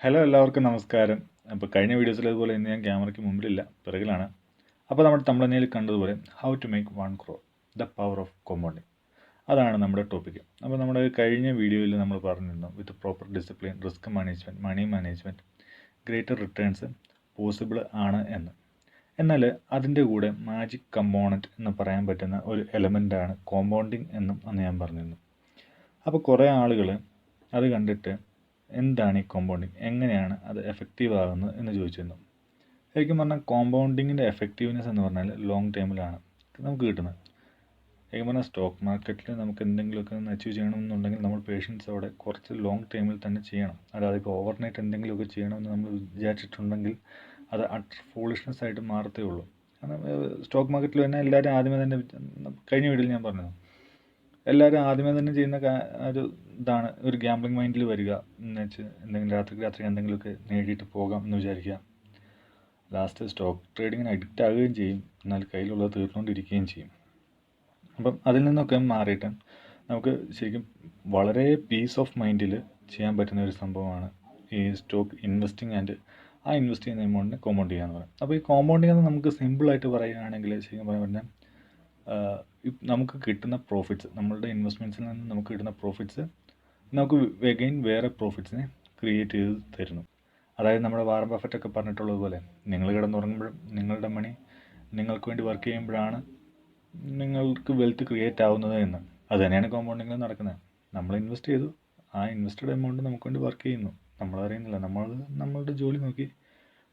Hello എല്ലാവർക്കും നമസ്കാരം. അപ്പോൾ കഴിഞ്ഞ വീഡിയോസിലേതുപോലെ ഇന്ന് ഞാൻ ക്യാമറയ്ക്ക് മുമ്പിലില്ല, പിറകിലാണ്. അപ്പോൾ നമ്മൾ തമിഴ്നയിൽ കണ്ടതുപോലെ how to make 1 crore the power of compounding, അതാണ് നമ്മുടെ ടോപ്പിക്ക്. അപ്പോൾ നമ്മുടെ കഴിഞ്ഞ വീഡിയോയിൽ നമ്മൾ പറഞ്ഞിരുന്നു with proper discipline, risk management, money management, greater returns possible ആണ് എന്ന്. എന്നാൽ അതിൻ്റെ കൂടെ മാജിക് കമ്പോണൻറ്റ് എന്ന് പറയാൻ പറ്റുന്ന ഒരു എലമെൻ്റാണ് കോമ്പൗണ്ടിങ് എന്നും അന്ന് ഞാൻ പറഞ്ഞിരുന്നു. അപ്പോൾ കുറേ ആളുകൾ അത് കണ്ടിട്ട് എന്താണ് ഈ കോമ്പൗണ്ടിങ്, എങ്ങനെയാണ് അത് എഫക്റ്റീവ് ആകുന്നത് എന്ന് ചോദിച്ചിരുന്നു. ശരിക്കും പറഞ്ഞാൽ കോമ്പൗണ്ടിങ്ങിൻ്റെ എഫക്റ്റീവ്നെസ് എന്ന് പറഞ്ഞാൽ ലോങ് ടൈമിലാണ് നമുക്ക് കിട്ടുന്നത്. ശരിക്കും പറഞ്ഞാൽ സ്റ്റോക്ക് മാർക്കറ്റിൽ നമുക്ക് എന്തെങ്കിലുമൊക്കെ ഒന്ന് അച്ചീവ് ചെയ്യണമെന്നുണ്ടെങ്കിൽ നമ്മൾ പേഷ്യൻസോടെ കുറച്ച് ലോങ് ടൈമിൽ തന്നെ ചെയ്യണം. അല്ലാതെ ഇപ്പോൾ ഓവർനൈറ്റ് എന്തെങ്കിലുമൊക്കെ ചെയ്യണമെന്ന് നമ്മൾ വിചാരിച്ചിട്ടുണ്ടെങ്കിൽ അത് അട്ടർ ഫൂളിഷ്നെസ് ആയിട്ട് മാറത്തേ ഉള്ളൂ. കാരണം സ്റ്റോക്ക് മാർക്കറ്റിൽ തന്നെ എല്ലാവരും ആദ്യമേ തന്നെ, കഴിഞ്ഞ വീഡിയോയിൽ ഞാൻ പറഞ്ഞത്, എല്ലാവരും ആദ്യമേ തന്നെ ചെയ്യുന്ന ഒരു ഇതാണ് ഒരു ഗ്യാംബ്ലിംഗ് മൈൻഡിൽ വരിക എന്ന് വെച്ച് എന്തെങ്കിലും രാത്രി എന്തെങ്കിലുമൊക്കെ നേടിയിട്ട് പോകാം എന്ന് വിചാരിക്കുക. ലാസ്റ്റ് സ്റ്റോക്ക് ട്രേഡിങ്ങിന് അഡിക്റ്റ് ആവുകയും ചെയ്യും, എന്നാൽ കയ്യിലുള്ളത് തീർന്നുകൊണ്ടിരിക്കുകയും ചെയ്യും. അപ്പം അതിൽ നിന്നൊക്കെ മാറിയിട്ട് നമുക്ക് ശരിക്കും വളരെ പീസ് ഓഫ് മൈൻഡിൽ ചെയ്യാൻ പറ്റുന്ന ഒരു സംഭവമാണ് ഈ സ്റ്റോക്ക് ഇൻവെസ്റ്റിംഗ് ആൻഡ് ആ ഇൻവെസ്റ്റ് ചെയ്യുന്ന എമൗണ്ടിനെ കോമ്പൗണ്ട് ചെയ്യുക എന്ന് പറയും. അപ്പോൾ ഈ കോമ്പൗണ്ടിങ് എന്ന് നമുക്ക് സിമ്പിളായിട്ട് പറയുകയാണെങ്കിൽ ശരിക്കും പറഞ്ഞാൽ നമുക്ക് കിട്ടുന്ന പ്രോഫിറ്റ്സ്, നമ്മളുടെ ഇൻവെസ്റ്റ്മെൻറ്റ്സിൽ നിന്ന് നമുക്ക് കിട്ടുന്ന പ്രോഫിറ്റ്സ് നമുക്ക് അഗെയിൻ വേറെ പ്രോഫിറ്റ്സിനെ ക്രിയേറ്റ് ചെയ്ത് തരുന്നു. അതായത് നമ്മുടെ വാറൻ ബഫറ്റ് ഒക്കെ പറഞ്ഞിട്ടുള്ളതുപോലെ, നിങ്ങൾ കിടന്നുറങ്ങുമ്പോഴും നിങ്ങളുടെ മണി നിങ്ങൾക്ക് വേണ്ടി വർക്ക് ചെയ്യുമ്പോഴാണ് നിങ്ങൾക്ക് വെൽത്ത് ക്രിയേറ്റ് ആവുന്നത് എന്ന്. അത് തന്നെയാണ് കോമ്പൗണ്ടിങ്ങിൽ നടക്കുന്നത്. നമ്മൾ ഇൻവെസ്റ്റ് ചെയ്തു, ആ ഇൻവെസ്റ്റഡ് എമൗണ്ട് നമുക്ക് വേണ്ടി വർക്ക് ചെയ്യുന്നു, നമ്മളറിയുന്നില്ല, നമ്മളുടെ ജോലി നോക്കി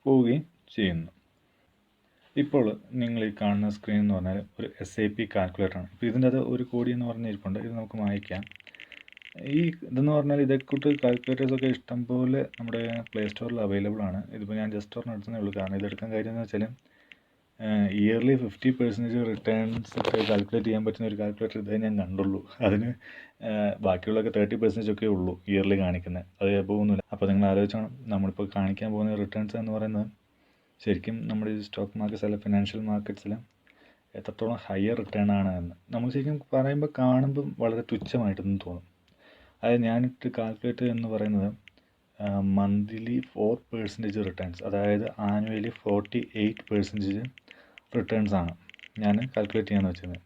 പോവുകയും ചെയ്യുന്നു. ഇപ്പോൾ നിങ്ങൾ ഈ കാണുന്ന സ്ക്രീൻ എന്ന് പറഞ്ഞാൽ ഒരു SIP കാൽക്കുലേറ്ററാണ്. ഇപ്പോൾ ഇതിൻ്റെ അത് ഒരു കോടി എന്ന് പറഞ്ഞിരിപ്പുണ്ട്. ഇത് നമുക്ക് വായിക്കാം. ഈ ഇതെന്ന് പറഞ്ഞാൽ ഇതേക്കൂട്ട് കാൽക്കുലേറ്റേഴ്സൊക്കെ ഇഷ്ടംപോലെ നമ്മുടെ പ്ലേ സ്റ്റോറിൽ അവൈലബിൾ ആണ്. ഇതിപ്പോൾ ഞാൻ ജസ്റ്റ് ഒരെണ്ണം എടുത്തതേ ഉള്ളൂ. കാരണം ഇതെടുക്കാൻ കാര്യം എന്ന് വെച്ചാൽ ഇയർലി 50% റിട്ടേൺസ് ഒക്കെ കാൽക്കുലേറ്റ് ചെയ്യാൻ പറ്റുന്ന ഒരു കാൽക്കുലേറ്റർ ഇതേ ഞാൻ കണ്ടുള്ളൂ. അതിന് ബാക്കിയുള്ളതൊക്കെ 30% ഒക്കെ ഉള്ളൂ ഇയർലി കാണിക്കുന്നത്, അത് പോകുന്നില്ല. അപ്പോൾ നിങ്ങൾ ആലോചിച്ചോണം, നമ്മളിപ്പോൾ കാണിക്കാൻ പോകുന്ന റിട്ടേൺസ് എന്ന് പറയുന്നത് ശരിക്കും നമ്മുടെ ഈ സ്റ്റോക്ക് മാർക്കറ്റ്സ് അല്ല ഫിനാൻഷ്യൽ മാർക്കറ്റ്സിൽ എത്രത്തോളം ഹയർ റിട്ടേൺ ആണ് എന്ന് നമ്മൾ ശരിക്കും പറയുമ്പോൾ കാണുമ്പം വളരെ തുച്ഛമായിട്ടൊന്നും തോന്നും. അതായത് ഞാനിട്ട് കാൽക്കുലേറ്റ് എന്ന് പറയുന്നത് മന്ത്ലി 4% റിട്ടേൺസ്, അതായത് ആനുവലി 48% റിട്ടേൺസ് ആണ് ഞാൻ കാൽക്കുലേറ്റ് ചെയ്യാമെന്ന് വെച്ചത്.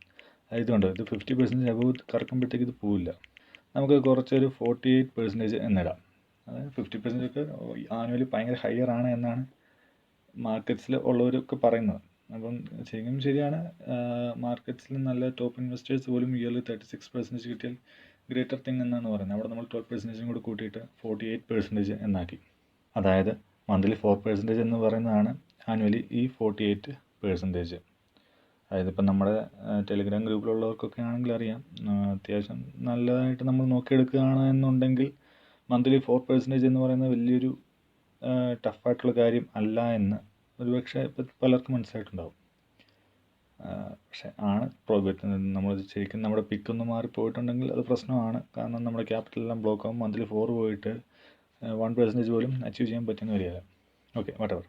ഇതുകൊണ്ട് ഇത് 50% അബവ് കറക്കുമ്പോഴത്തേക്ക് ഇത് പോവില്ല. നമുക്ക് കുറച്ചൊരു 48% എന്നിടാം. അതായത് 50% ഒക്കെ ആനുവലി ഭയങ്കര ഹയർ ആണ് എന്നാണ് മാർക്കറ്റ്സിൽ ഉള്ളവരൊക്കെ പറയുന്നത്. അപ്പം ശരിക്കും ശരിയാണ്. മാർക്കറ്റ്സിൽ നല്ല ടോപ്പ് ഇൻവെസ്റ്റേഴ്സ് പോലും ഇയർലി 36% കിട്ടിയാൽ ഗ്രേറ്റർ തിങ് എന്നാണ് പറയുന്നത്. അവിടെ നമ്മൾ 12% കൂടി കൂട്ടിയിട്ട് 48% എന്നാക്കി. അതായത് മന്ത്ലി 4% എന്ന് പറയുന്നതാണ് ആനുവലി ഈ 48%. അതായത് ഇപ്പം നമ്മുടെ ടെലിഗ്രാം ഗ്രൂപ്പിലുള്ളവർക്കൊക്കെ ആണെങ്കിൽ അറിയാം, അത്യാവശ്യം നല്ലതായിട്ട് നമ്മൾ നോക്കിയെടുക്കുകയാണ് എന്നുണ്ടെങ്കിൽ മന്ത്ലി 4% എന്ന് പറയുന്നത് വലിയൊരു ടഫായിട്ടുള്ള കാര്യം അല്ല എന്ന് ഒരുപക്ഷെ ഇപ്പം പലർക്കും മനസ്സിലായിട്ടുണ്ടാവും. പക്ഷെ ആണ് പ്രോബിറ്റ് നമ്മൾ ശരിക്കും നമ്മുടെ പിക്കൊന്ന് മാറിപ്പോയിട്ടുണ്ടെങ്കിൽ അത് പ്രശ്നമാണ്. കാരണം നമ്മുടെ ക്യാപിറ്റലെല്ലാം ബ്ലോക്ക് ആകും. മന്ത്ലി 4 പോയിട്ട് 1% പോലും അച്ചീവ് ചെയ്യാൻ പറ്റുന്ന വരികയില്ല. ഓക്കെ, വട്ടവർ.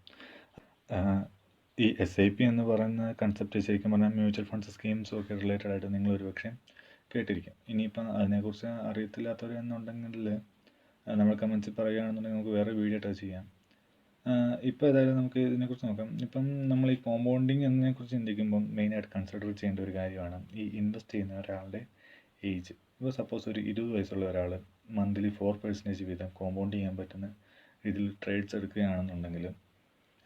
ഈ SIP എന്ന് പറയുന്ന കൺസെപ്റ്റ് ശരിക്കും പറഞ്ഞാൽ മ്യൂച്വൽ ഫണ്ട്സ് സ്കീംസും ഒക്കെ റിലേറ്റഡ് ആയിട്ട് നിങ്ങൾ ഒരുപക്ഷെ കേട്ടിരിക്കും. ഇനിയിപ്പം അതിനെക്കുറിച്ച് അറിയത്തില്ലാത്തവരെന്നുണ്ടെങ്കിൽ നമ്മൾ കമൻസിൽ പറയുകയാണെന്നുണ്ടെങ്കിൽ നമുക്ക് വേറെ വീഡിയോ ആയിട്ട് ചെയ്യാം. ഇപ്പോൾ ഏതായാലും നമുക്ക് ഇതിനെക്കുറിച്ച് നോക്കാം. ഇപ്പം നമ്മൾ ഈ കോമ്പൗണ്ടിങ് എന്നതിനെക്കുറിച്ച് ചിന്തിക്കുമ്പം മെയിനായിട്ട് കൺസിഡർ ചെയ്യേണ്ട ഒരു കാര്യമാണ് ഈ ഇൻവെസ്റ്റ് ചെയ്യുന്ന ഒരാളുടെ ഏജ്. ഇപ്പോൾ സപ്പോസ് ഒരു 20 വയസ്സുള്ള ഒരാൾ മന്ത്ലി 4% വീതം കോമ്പൗണ്ട് ചെയ്യാൻ പറ്റുന്ന രീതിയിൽ ട്രേഡ്സ് എടുക്കുകയാണെന്നുണ്ടെങ്കിൽ,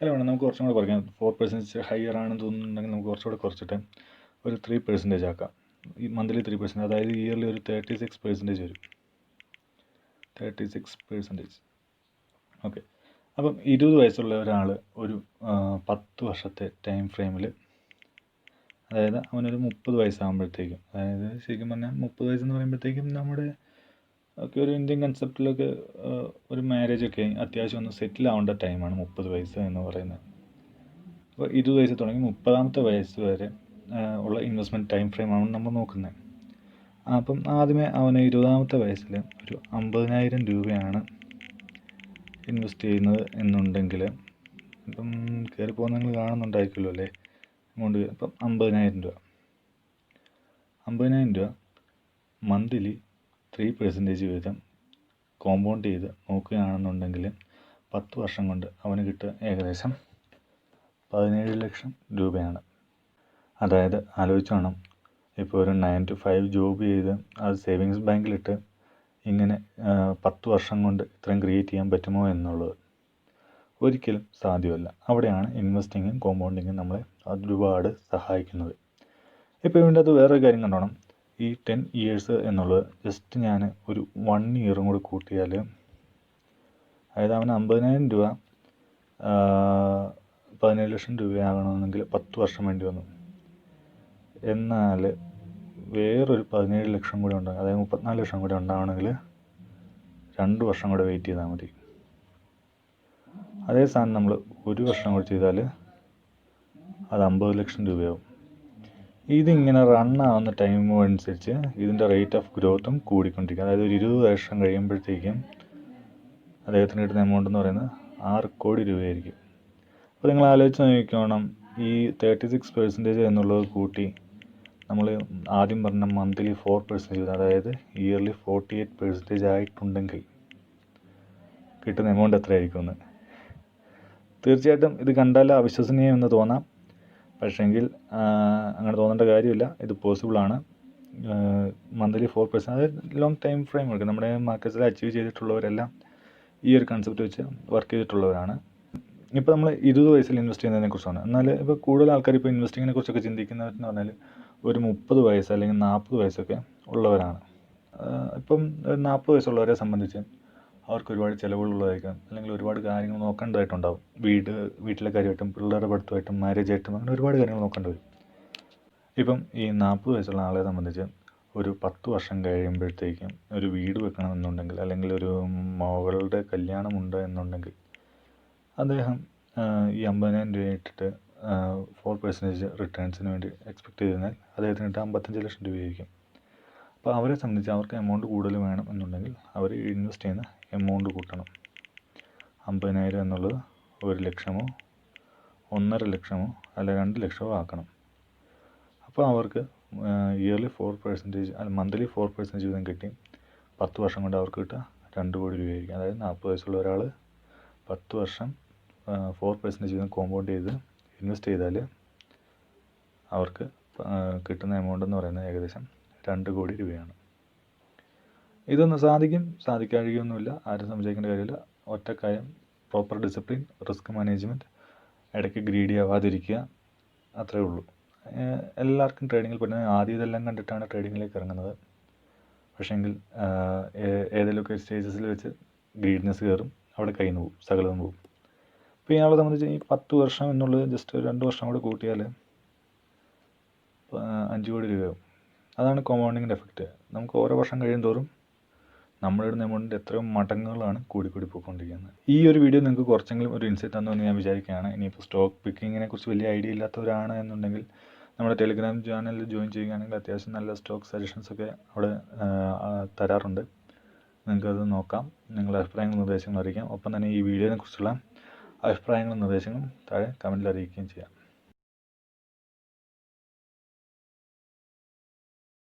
അല്ല വേണം നമുക്ക് കുറച്ചും കൂടെ കുറയ്ക്കാം. 4% ഹയർ ആണെന്ന് തോന്നുന്നുണ്ടെങ്കിൽ നമുക്ക് കുറച്ചുകൂടെ കുറച്ചിട്ട് ഒരു 3% ആക്കാം. ഈ മന്ത്ലി 3%, അതായത് ഇയർലി ഒരു 36% വരും. 36%. ഓക്കെ. അപ്പം 20 വയസ്സുള്ള ഒരാൾ ഒരു 10 വർഷത്തെ ടൈം ഫ്രെയിമിൽ, അതായത് അവനൊരു 30 വയസ്സാകുമ്പോഴത്തേക്കും, അതായത് ശരിക്കും പറഞ്ഞാൽ 30 വയസ്സെന്ന് പറയുമ്പോഴത്തേക്കും നമ്മുടെ ഒക്കെ ഒരു ഇന്ത്യൻ കൺസെപ്റ്റിലൊക്കെ ഒരു മാരേജൊക്കെ അത്യാവശ്യം ഒന്ന് സെറ്റിൽ ആവേണ്ട ടൈമാണ് 30 വയസ്സ് എന്ന് പറയുന്നത്. അപ്പോൾ 20 വയസ്സ് തുടങ്ങി 30ാമത്തെ വയസ്സ് വരെ ഉള്ള ഇൻവെസ്റ്റ്മെൻറ്റ് ടൈം ഫ്രെയിമാണ് നമ്മൾ നോക്കുന്നത്. അപ്പം ആദ്യമേ അവന് 20ാമത്തെ വയസ്സിൽ ഒരു 50,000 രൂപയാണ് ഇൻവെസ്റ്റ് ചെയ്യുന്നത് എന്നുണ്ടെങ്കിൽ, ഇപ്പം കയറി പോകുന്ന നിങ്ങൾ കാണുന്നുണ്ടായിരിക്കുമല്ലോ അല്ലേ എമൗണ്ട്. ഇപ്പം 50,000 രൂപ മന്ത്ലി 3% വീതം കോമ്പൗണ്ട് ചെയ്ത് നോക്കുകയാണെന്നുണ്ടെങ്കിൽ 10 വർഷം കൊണ്ട് അവന് കിട്ടുക ഏകദേശം 17 ലക്ഷം രൂപയാണ്. അതായത് ആലോചിച്ച് വേണം, ഇപ്പോൾ ഒരു 9 to 5 ജോബ് ചെയ്ത് അത് സേവിങ്സ് ബാങ്കിലിട്ട് ഇങ്ങനെ 10 വർഷം കൊണ്ട് ഇത്രയും ക്രിയേറ്റ് ചെയ്യാൻ പറ്റുമോ എന്നുള്ളത് ഒരിക്കലും സാധ്യമല്ല. അവിടെയാണ് ഇൻവെസ്റ്റിങ്ങും കോമ്പൗണ്ടിങ്ങും നമ്മളെ ഒരുപാട് സഹായിക്കുന്നത്. ഇപ്പോൾ ഇതിൻ്റെ അത് വേറൊരു കാര്യം കണ്ടോണം. ഈ 10 years എന്നുള്ളത് ജസ്റ്റ് ഞാൻ ഒരു 1 year കൂടി കൂട്ടിയാൽ, അതായത് അവന് 50,000 രൂപ 17 ലക്ഷം രൂപയാകണമെങ്കിൽ 10 വർഷം വേണ്ടി വന്നു. എന്നാൽ വേറൊരു 17 ലക്ഷം കൂടി ഉണ്ടാകും, അതായത് 34 ലക്ഷം കൂടി ഉണ്ടാവണമെങ്കിൽ 2 വർഷം കൂടെ വെയിറ്റ് ചെയ്താൽ മതി. അതേ സാധനം നമ്മൾ 1 വർഷം കൂടി ചെയ്താൽ അത് 50 ലക്ഷം രൂപയാവും. ഇതിങ്ങനെ റണ്ണാവുന്ന ടൈം അനുസരിച്ച് ഇതിൻ്റെ റേറ്റ് ഓഫ് ഗ്രോത്തും കൂടിക്കൊണ്ടിരിക്കും. അതായത് ഒരു 20 വർഷം കഴിയുമ്പോഴത്തേക്കും അദ്ദേഹത്തിന് കിട്ടുന്ന എമൗണ്ട് എന്ന് പറയുന്നത് 6 കോടി രൂപയായിരിക്കും. അപ്പോൾ നിങ്ങൾ ആലോചിച്ച് നോക്കണം, ഈ 36% എന്നുള്ളത് കൂട്ടി നമ്മൾ ആദ്യം പറഞ്ഞ മന്ത്ലി 4% അതായത് ഇയർലി 48% ആയിട്ടുണ്ടെങ്കിൽ കിട്ടുന്ന എമൗണ്ട് എത്രയായിരിക്കുമെന്ന്. തീർച്ചയായിട്ടും ഇത് കണ്ടാൽ അവിശ്വസനീയമെന്ന് തോന്നാം, പക്ഷേങ്കിൽ അങ്ങനെ തോന്നേണ്ട കാര്യമില്ല. ഇത് പോസിബിളാണ്. മന്ത്ലി 4%, അതായത് ലോങ് ടൈം ഫ്രെയിം എടുക്കുക. നമ്മുടെ മാർക്കറ്റ്സിൽ അച്ചീവ് ചെയ്തിട്ടുള്ളവരെല്ലാം ഈ ഒരു കൺസെപ്റ്റ് വെച്ച് വർക്ക് ചെയ്തിട്ടുള്ളവരാണ്. ഇപ്പോൾ നമ്മൾ 20 വയസ്സിൽ ഇൻവെസ്റ്റ് ചെയ്യുന്നതിനെ കുറിച്ചാണ്. എന്നാൽ ഇപ്പോൾ കൂടുതൽ ആൾക്കാർ ഇപ്പോൾ ഇൻവെസ്റ്റിങ്ങിനെ കുറിച്ചൊക്കെ ചിന്തിക്കുന്നതെന്ന് പറഞ്ഞാൽ ഒരു 30 വയസ്സ് അല്ലെങ്കിൽ 40 വയസ്സൊക്കെ ഉള്ളവരാണ്. ഇപ്പം 40 വയസ്സുള്ളവരെ സംബന്ധിച്ച് അവർക്ക് ഒരുപാട് ചിലവുകളുള്ളതായിരിക്കും, അല്ലെങ്കിൽ ഒരുപാട് കാര്യങ്ങൾ നോക്കേണ്ടതായിട്ടുണ്ടാവും. വീട്ടിലെ കാര്യമായിട്ടും പിള്ളേരുടെ പഠിത്തമായിട്ടും മാരേജായിട്ടും അങ്ങനെ ഒരുപാട് കാര്യങ്ങൾ നോക്കേണ്ടി വരും. ഇപ്പം ഈ 40 വയസ്സുള്ള ആളെ സംബന്ധിച്ച് ഒരു 10 വർഷം കഴിയുമ്പോഴത്തേക്കും ഒരു വീട് വെക്കണമെന്നുണ്ടെങ്കിൽ, അല്ലെങ്കിൽ ഒരു മകളുടെ കല്യാണമുണ്ട് എന്നുണ്ടെങ്കിൽ അദ്ദേഹം ഈ 50,000 രൂപ ഇട്ടിട്ട് 4% റിട്ടേൺസിന് വേണ്ടി എക്സ്പെക്റ്റ് ചെയ്താൽ അദ്ദേഹത്തിന് കിട്ടുക 55 ലക്ഷം രൂപയായിരിക്കും. അപ്പോൾ അവരെ സംബന്ധിച്ച് അവർക്ക് എമൗണ്ട് കൂടുതൽ വേണം എന്നുണ്ടെങ്കിൽ അവർ ഇൻവെസ്റ്റ് ചെയ്യുന്ന എമൗണ്ട് കൂട്ടണം. 50,000 എന്നുള്ളത് 1 ലക്ഷമോ 1.5 ലക്ഷമോ അല്ല 2 ലക്ഷമോ ആക്കണം. അപ്പോൾ അവർക്ക് ഇയർലി 4% അല്ല മന്ത്ലി 4% വീതം കിട്ടി 10 വർഷം കൊണ്ട് അവർക്ക് കിട്ടുക 2 കോടി രൂപയായിരിക്കും. അതായത് 40 വയസ്സുള്ള ഒരാൾ 10 വർഷം 4% വീതം കോമ്പൗണ്ട് ചെയ്ത് ഇൻവെസ്റ്റ് ചെയ്താൽ അവർക്ക് കിട്ടുന്ന എമൗണ്ട് എന്ന് പറയുന്നത് ഏകദേശം 2 കോടി രൂപയാണ്. ഇതൊന്ന് സാധിക്കാതിരിക്കുകയൊന്നുമില്ല, ആരും സംശയിക്കേണ്ട കാര്യമില്ല. ഒറ്റ കാര്യം, പ്രോപ്പർ ഡിസിപ്ലിൻ, റിസ്ക് മാനേജ്മെൻറ്റ്, ഇടയ്ക്ക് ഗ്രീഡി ആവാതിരിക്കുക, അത്രയേ ഉള്ളൂ. എല്ലാവർക്കും ട്രേഡിങ്ങിൽ പറ്റുന്ന ആദ്യം ഇതെല്ലാം കണ്ടിട്ടാണ് ട്രേഡിങ്ങിലേക്ക് ഇറങ്ങുന്നത്. പക്ഷേങ്കിൽ ഏതെങ്കിലുമൊക്കെ സ്റ്റേജസിൽ വെച്ച് ഗ്രീഡ്നെസ് കയറും, അവിടെ കയ്യിൽ നിന്ന് പോകും, സകലതും പോകും. ഇപ്പോൾ ഇയാളെ സംബന്ധിച്ച് ഈ 10 വർഷം എന്നുള്ളത് ജസ്റ്റ് 2 വർഷം കൂടെ കൂട്ടിയാൽ 5 കോടി രൂപയാവും. അതാണ് കോമ്പൗണ്ടിങ്ങിൻ്റെ എഫക്റ്റ്. നമുക്ക് ഓരോ വർഷം കഴിയും തോറും നമ്മളിടുന്ന എമൗണ്ടിൻ്റെ എത്രയോ മടങ്ങുകളാണ് കൂടി പോയിക്കൊണ്ടിരിക്കുന്നത്. ഈ ഒരു വീഡിയോ നിങ്ങൾക്ക് കുറച്ചെങ്കിലും ഒരു ഇൻസൈറ്റ് തന്നുവെന്ന് ഞാൻ വിചാരിക്കുകയാണ്. ഇനിയിപ്പോൾ സ്റ്റോക്ക് പിക്കിങ്ങിനെ കുറിച്ച് വലിയ ഐഡിയ ഇല്ലാത്തവരാണ് എന്നുണ്ടെങ്കിൽ നമ്മുടെ ടെലിഗ്രാം ചാനലിൽ ജോയിൻ ചെയ്യുകയാണെങ്കിൽ അത്യാവശ്യം നല്ല സ്റ്റോക്ക് സജഷൻസൊക്കെ അവിടെ തരാറുണ്ട്. നിങ്ങൾക്കത് നോക്കാം, നിങ്ങളുടെ അഭിപ്രായങ്ങളും നിർദ്ദേശങ്ങളും അറിയിക്കാം. ഒപ്പം തന്നെ ഈ വീഡിയോനെ കുറിച്ചുള്ള അഭിപ്രായങ്ങളും നിർദ്ദേശങ്ങളും താഴെ കമൻറ്റിൽ അറിയിക്കുകയും ചെയ്യാം.